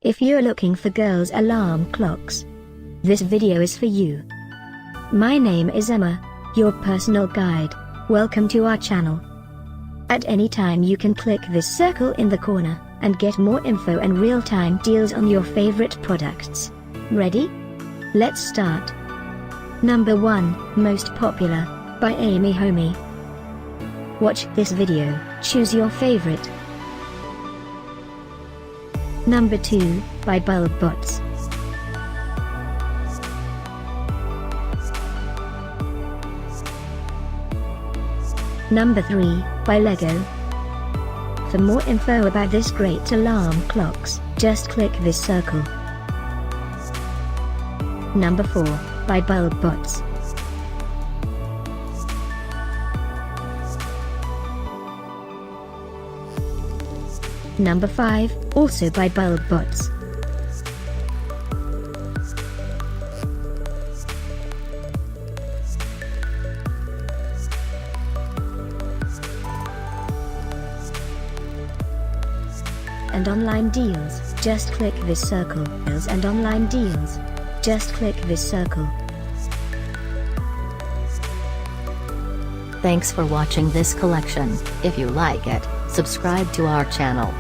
If you're looking for girls' alarm clocks, this video is for you. My name is Emma, your personal guide. Welcome to our channel. At any time you can click this circle in the corner, and get more info and real-time deals on your favorite products. Ready? Let's start. Number 1, Most Popular, by Amyhomie. Watch this video, choose your favorite. Number 2, by BulbBotz. Number 3, by Lego. For more info about this great alarm clocks, just click this circle. Number 4, by BulbBotz. Number 5, also by BulbBotz. And online deals, just click this circle. And online deals, just click this circle. Thanks for watching this collection. If you like it, subscribe to our channel.